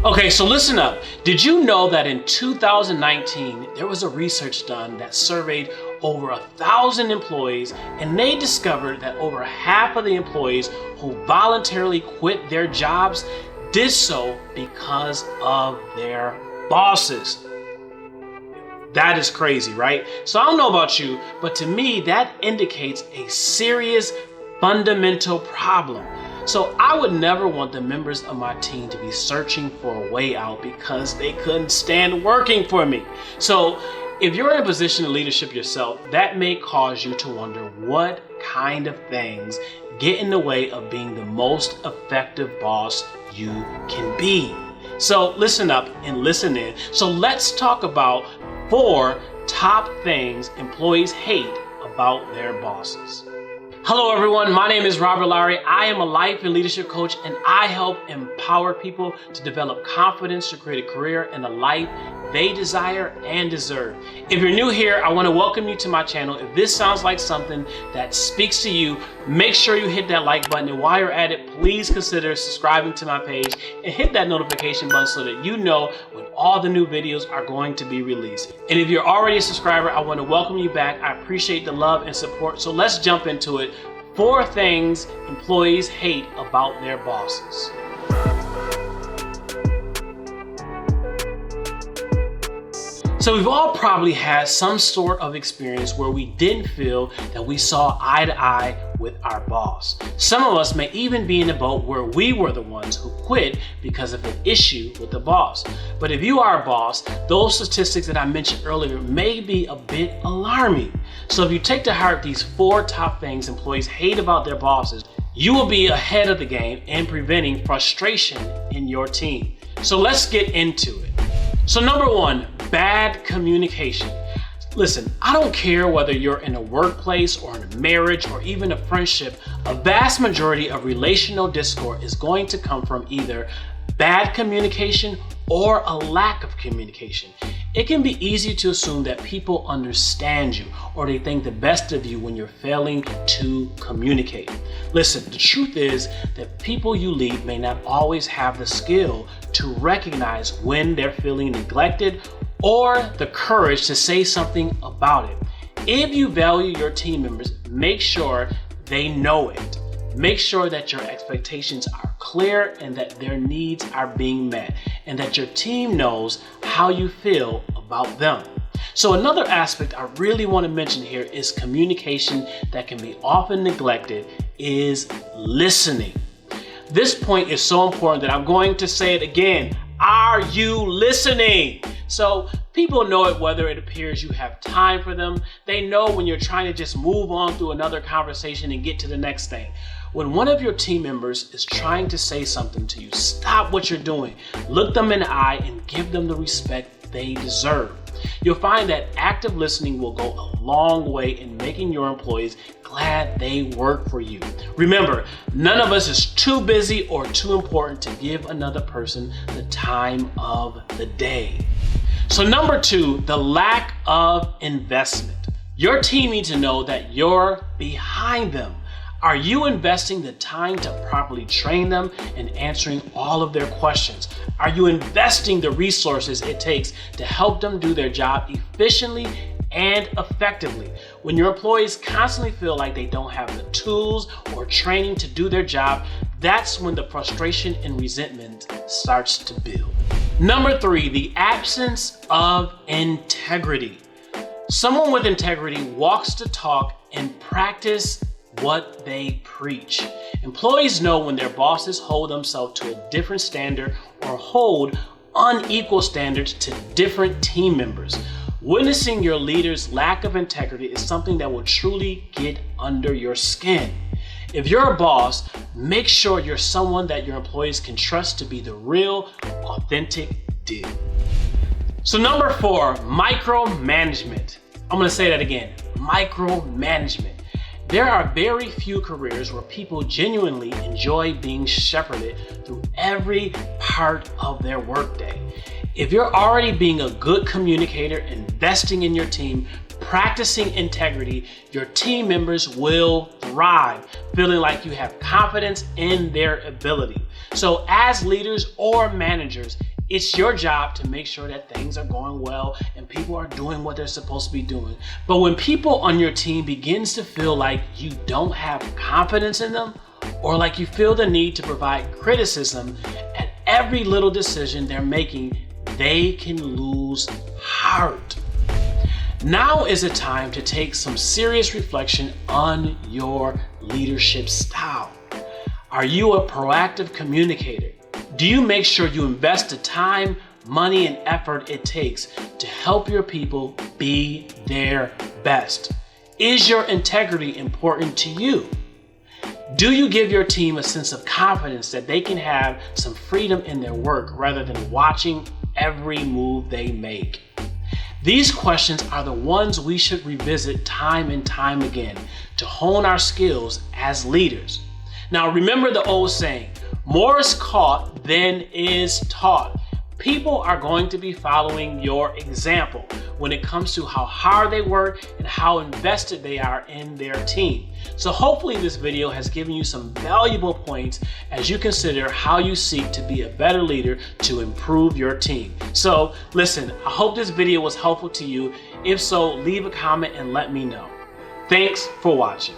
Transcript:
Okay, so listen up. Did you know that in 2019, there was a research done that surveyed over 1,000 employees, and they discovered that over half of the employees who voluntarily quit their jobs did so because of their bosses. That is crazy, right? So I don't know about you, but to me, that indicates a serious fundamental problem. So I would never want the members of my team to be searching for a way out because they couldn't stand working for me. So if you're in a position of leadership yourself, that may cause you to wonder what kind of things get in the way of being the most effective boss you can be. So listen up and listen in. So let's talk about 4 top things employees hate about their bosses. Hello everyone, my name is Robert Lowry. I am a life and leadership coach, and I help empower people to develop confidence to create a career and a life they desire and deserve. If you're new here, I want to welcome you to my channel. If this sounds like something that speaks to you, make sure you hit that like button, and while you're at it, please consider subscribing to my page and hit that notification button so that you know when all the new videos are going to be released. And if you're already a subscriber, I want to welcome you back. I appreciate the love and support. So let's jump into it. 4 things employees hate about their bosses. So we've all probably had some sort of experience where we didn't feel that we saw eye to eye with our boss. Some of us may even be in a boat where we were the ones who quit because of an issue with the boss. But if you are a boss, those statistics that I mentioned earlier may be a bit alarming. So if you take to heart these 4 top things employees hate about their bosses, you will be ahead of the game in preventing frustration in your team. So let's get into it. So number 1, bad communication. Listen, I don't care whether you're in a workplace or in a marriage or even a friendship, a vast majority of relational discord is going to come from either bad communication or a lack of communication. It can be easy to assume that people understand you or they think the best of you when you're failing to communicate. Listen, the truth is that people you lead may not always have the skill to recognize when they're feeling neglected or the courage to say something about it. If you value your team members, make sure they know it. Make sure that your expectations are clear and that their needs are being met, and that your team knows how you feel about them. So another aspect I really want to mention here is communication that can be often neglected is listening. This point is so important that I'm going to say it again. Are you listening? So people know it whether it appears you have time for them. They know when you're trying to just move on through another conversation and get to the next thing. When one of your team members is trying to say something to you, stop what you're doing, look them in the eye, and give them the respect they deserve. You'll find that active listening will go a long way in making your employees glad they work for you. Remember, none of us is too busy or too important to give another person the time of the day. So number 2, the lack of investment. Your team needs to know that you're behind them. Are you investing the time to properly train them and answering all of their questions? Are you investing the resources it takes to help them do their job efficiently and effectively? When your employees constantly feel like they don't have the tools or training to do their job, that's when the frustration and resentment starts to build. Number 3, the absence of integrity. Someone with integrity walks the talk and practice what they preach. Employees know when their bosses hold themselves to a different standard or hold unequal standards to different team members. Witnessing your leader's lack of integrity is something that will truly get under your skin. If you're a boss, make sure you're someone that your employees can trust to be the real, authentic deal. So number 4, micromanagement. I'm going to say that again, micromanagement. There are very few careers where people genuinely enjoy being shepherded through every part of their workday. If you're already being a good communicator, investing in your team, practicing integrity, your team members will thrive, feeling like you have confidence in their ability. So as leaders or managers, It's your job to make sure that things are going well and people are doing what they're supposed to be doing. But when people on your team begins to feel like you don't have confidence in them, or like you feel the need to provide criticism at every little decision they're making, they can lose heart. Now is a time to take some serious reflection on your leadership style. Are you a proactive communicator? Do you make sure you invest the time, money, and effort it takes to help your people be their best? Is your integrity important to you? Do you give your team a sense of confidence that they can have some freedom in their work rather than watching every move they make? These questions are the ones we should revisit time and time again to hone our skills as leaders. Now, remember the old saying, more is caught than is taught. People are going to be following your example when it comes to how hard they work and how invested they are in their team. So hopefully this video has given you some valuable points as you consider how you seek to be a better leader to improve your team. So listen, I hope this video was helpful to you. If so, leave a comment and let me know. Thanks for watching.